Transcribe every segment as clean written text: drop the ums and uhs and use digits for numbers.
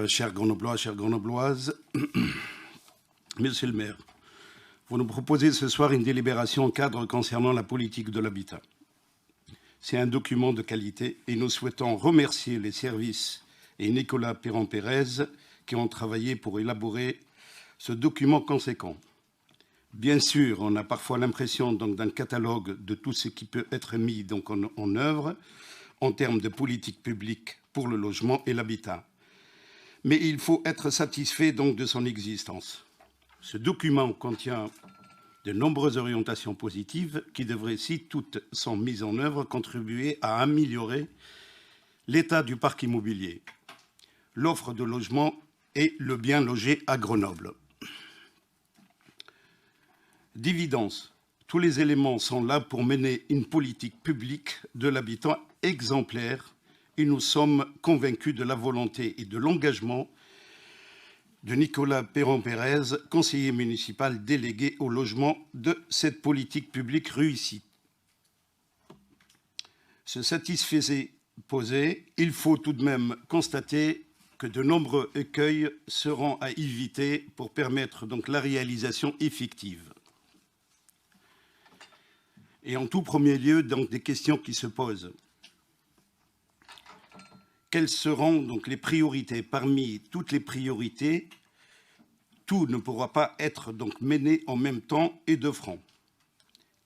Chers Grenoblois, chères Grenobloises, Monsieur le maire, vous nous proposez ce soir une délibération en cadre concernant la politique de l'habitat. C'est un document de qualité et nous souhaitons remercier les services et Nicolas Perron-Pérez qui ont travaillé pour élaborer ce document conséquent. Bien sûr, on a parfois l'impression d'un catalogue de tout ce qui peut être mis en œuvre en termes de politique publique pour le logement et l'habitat. Mais il faut être satisfait de son existence. Ce document contient de nombreuses orientations positives qui devraient, si toutes sont mises en œuvre, contribuer à améliorer l'état du parc immobilier, l'offre de logement et le bien logé à Grenoble. D'évidence, tous les éléments sont là pour mener une politique publique de l'habitat exemplaire et nous sommes convaincus de la volonté et de l'engagement de Nicolas Perron-Pérez, conseiller municipal délégué au logement de cette politique publique réussie. Ce satisfait posé, il faut tout de même constater que de nombreux écueils seront à éviter pour permettre la réalisation effective. Et en tout premier lieu, des questions qui se posent. Quelles seront les priorités? Parmi toutes les priorités, tout ne pourra pas être mené en même temps et de front.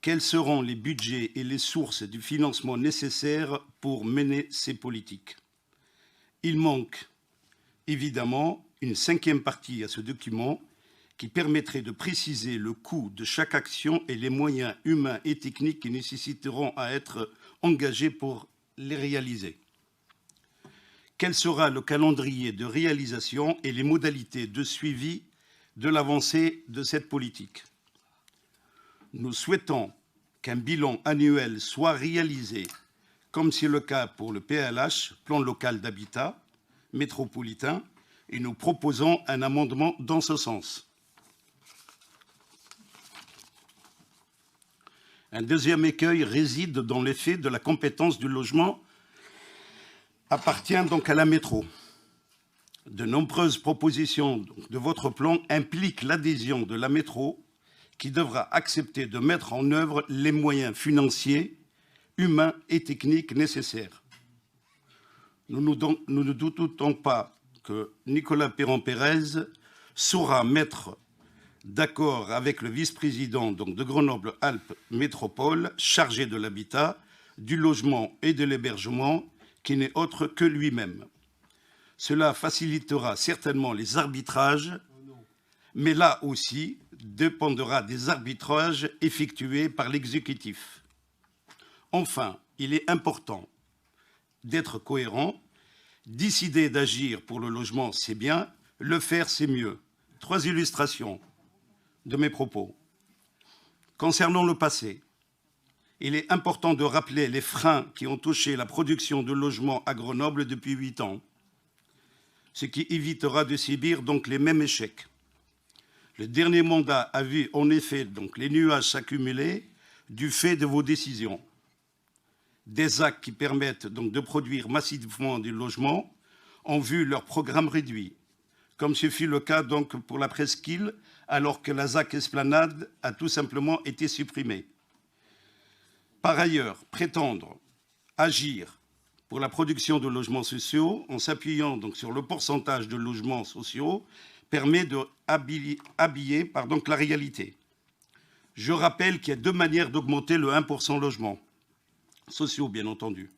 Quels seront les budgets et les sources du financement nécessaires pour mener ces politiques? Il manque évidemment une cinquième partie à ce document qui permettrait de préciser le coût de chaque action et les moyens humains et techniques qui nécessiteront à être engagés pour les réaliser. Quel sera le calendrier de réalisation et les modalités de suivi de l'avancée de cette politique? Nous souhaitons qu'un bilan annuel soit réalisé, comme c'est le cas pour le PLH, Plan local d'habitat métropolitain, et nous proposons un amendement dans ce sens. Un deuxième écueil réside dans l'effet de la compétence du logement appartient à la métro. De nombreuses propositions de votre plan impliquent l'adhésion de la métro qui devra accepter de mettre en œuvre les moyens financiers, humains et techniques nécessaires. Nous ne doutons pas que Nicolas Perron-Pérez saura mettre d'accord avec le vice-président de Grenoble-Alpes Métropole, chargé de l'habitat, du logement et de l'hébergement, qui n'est autre que lui-même. Cela facilitera certainement les arbitrages, mais là aussi dépendra des arbitrages effectués par l'exécutif. Enfin, il est important d'être cohérent. Décider d'agir pour le logement, c'est bien. Le faire, c'est mieux. 3 illustrations de mes propos. Concernant le passé, il est important de rappeler les freins qui ont touché la production de logements à Grenoble depuis 8 ans, ce qui évitera de subir les mêmes échecs. Le dernier mandat a vu en effet les nuages s'accumuler du fait de vos décisions. Des actes qui permettent de produire massivement du logement ont vu leur programme réduit, comme ce fut le cas pour la presqu'île, alors que la ZAC Esplanade a tout simplement été supprimée. Par ailleurs, prétendre agir pour la production de logements sociaux en s'appuyant sur le pourcentage de logements sociaux permet d'habiller la réalité. Je rappelle qu'il y a 2 manières d'augmenter le 1% logement sociaux, bien entendu.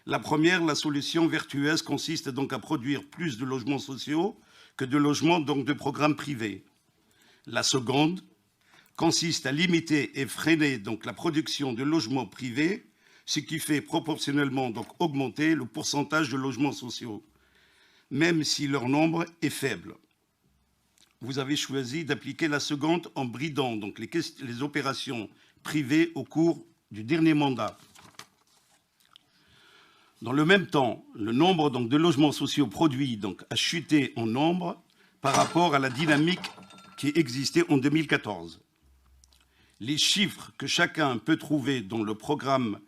La première, la solution vertueuse, consiste à produire plus de logements sociaux que de logements de programmes privés. La seconde consiste à limiter et freiner la production de logements privés, ce qui fait proportionnellement augmenter le pourcentage de logements sociaux, même si leur nombre est faible. Vous avez choisi d'appliquer la seconde en bridant les opérations privées au cours du dernier mandat. Dans le même temps, le nombre de logements sociaux produits a chuté en nombre par rapport à la dynamique qui existait en 2014. Les chiffres que chacun peut trouver dans le programme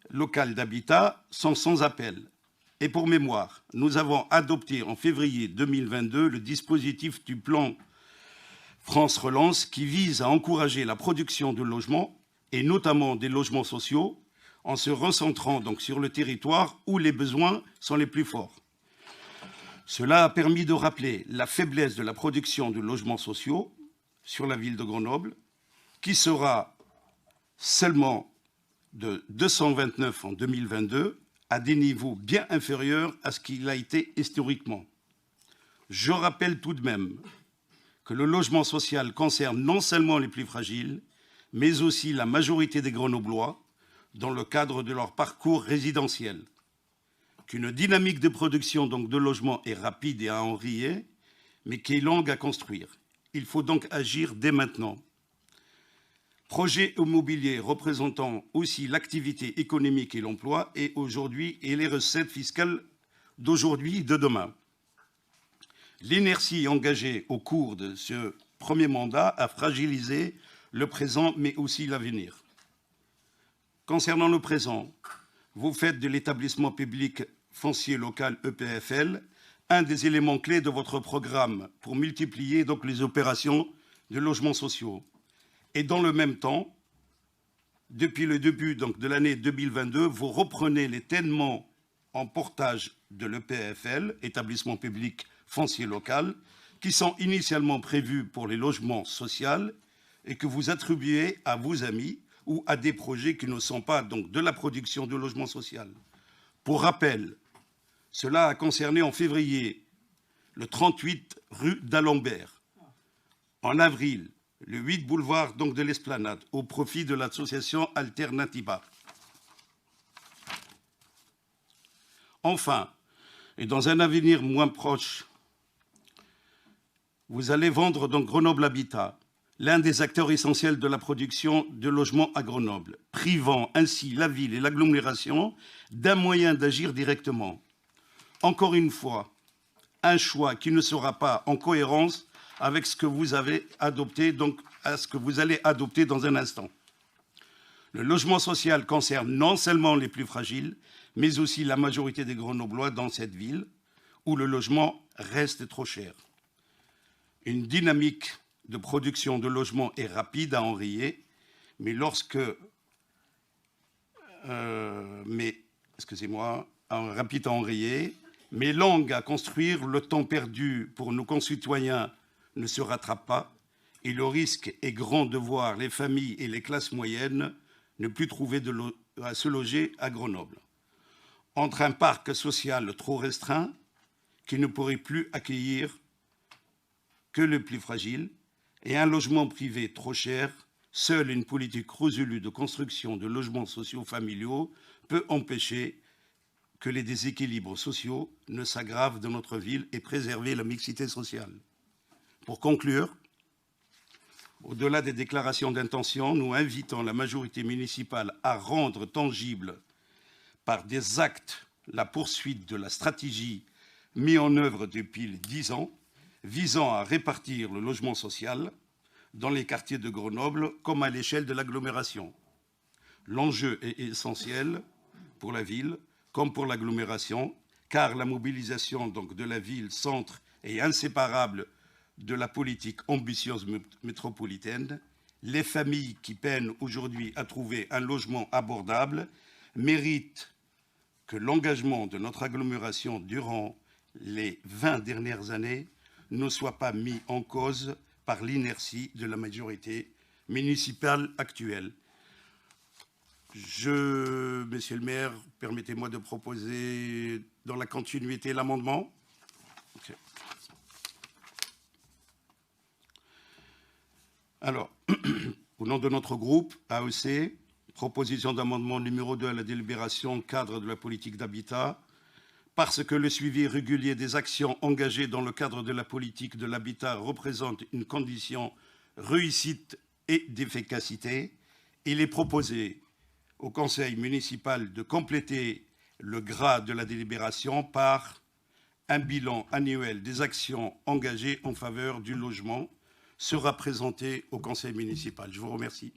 local d'habitat sont sans appel. Et pour mémoire, nous avons adopté en février 2022 le dispositif du plan France Relance qui vise à encourager la production de logements, et notamment des logements sociaux, en se recentrant donc sur le territoire où les besoins sont les plus forts. Cela a permis de rappeler la faiblesse de la production de logements sociaux sur la ville de Grenoble, qui sera seulement de 229 en 2022, à des niveaux bien inférieurs à ce qu'il a été historiquement. Je rappelle tout de même que le logement social concerne non seulement les plus fragiles, mais aussi la majorité des Grenoblois dans le cadre de leur parcours résidentiel. Qu'une dynamique de production donc de logements est rapide et à enrayer, mais qui est longue à construire. Il faut donc agir dès maintenant. Projet immobilier représentant aussi l'activité économique et l'emploi et aujourd'hui et les recettes fiscales d'aujourd'hui et de demain. L'inertie engagée au cours de ce premier mandat a fragilisé le présent mais aussi l'avenir. Concernant le présent, vous faites de l'établissement public foncier local EPFL un des éléments clés de votre programme pour multiplier donc les opérations de logements sociaux. Et dans le même temps, depuis le début donc, de l'année 2022, vous reprenez les tènements en portage de l'EPFL, établissement public foncier local, qui sont initialement prévus pour les logements sociaux et que vous attribuez à vos amis ou à des projets qui ne sont pas donc de la production de logements social. Pour rappel, cela a concerné en février le 38 rue d'Alembert, en avril le 8 boulevard donc de l'Esplanade, au profit de l'association Alternativa. Enfin, et dans un avenir moins proche, vous allez vendre donc Grenoble Habitat, l'un des acteurs essentiels de la production de logements à Grenoble, privant ainsi la ville et l'agglomération d'un moyen d'agir directement. Encore une fois, un choix qui ne sera pas en cohérence avec ce que vous avez adopté, donc à ce que vous allez adopter dans un instant. Le logement social concerne non seulement les plus fragiles, mais aussi la majorité des Grenoblois dans cette ville, où le logement reste trop cher. Une dynamique de production de logements est rapide à enrayer, mais rapide à enrayer, mais longue à construire, le temps perdu pour nos concitoyens ne se rattrape pas et le risque est grand de voir les familles et les classes moyennes ne plus trouver à se loger à Grenoble. Entre un parc social trop restreint qui ne pourrait plus accueillir que les plus fragiles et un logement privé trop cher, seule une politique résolue de construction de logements sociaux familiaux peut empêcher que les déséquilibres sociaux ne s'aggravent dans notre ville et préserver la mixité sociale. Pour conclure, au-delà des déclarations d'intention, nous invitons la majorité municipale à rendre tangible par des actes la poursuite de la stratégie mise en œuvre depuis les 10 ans, visant à répartir le logement social dans les quartiers de Grenoble comme à l'échelle de l'agglomération. L'enjeu est essentiel pour la ville comme pour l'agglomération, car la mobilisation donc, de la ville-centre est inséparable de la politique ambitieuse métropolitaine. Les familles qui peinent aujourd'hui à trouver un logement abordable méritent que l'engagement de notre agglomération durant les 20 dernières années ne soit pas mis en cause par l'inertie de la majorité municipale actuelle. Monsieur le maire, permettez-moi de proposer dans la continuité l'amendement. Okay. Alors, au nom de notre groupe AEC, proposition d'amendement numéro 2 à la délibération cadre de la politique d'habitat, parce que le suivi régulier des actions engagées dans le cadre de la politique de l'habitat représente une condition réussite et d'efficacité, il est proposé au conseil municipal de compléter le gras de la délibération par un bilan annuel des actions engagées en faveur du logement sera présenté au conseil municipal. Je vous remercie.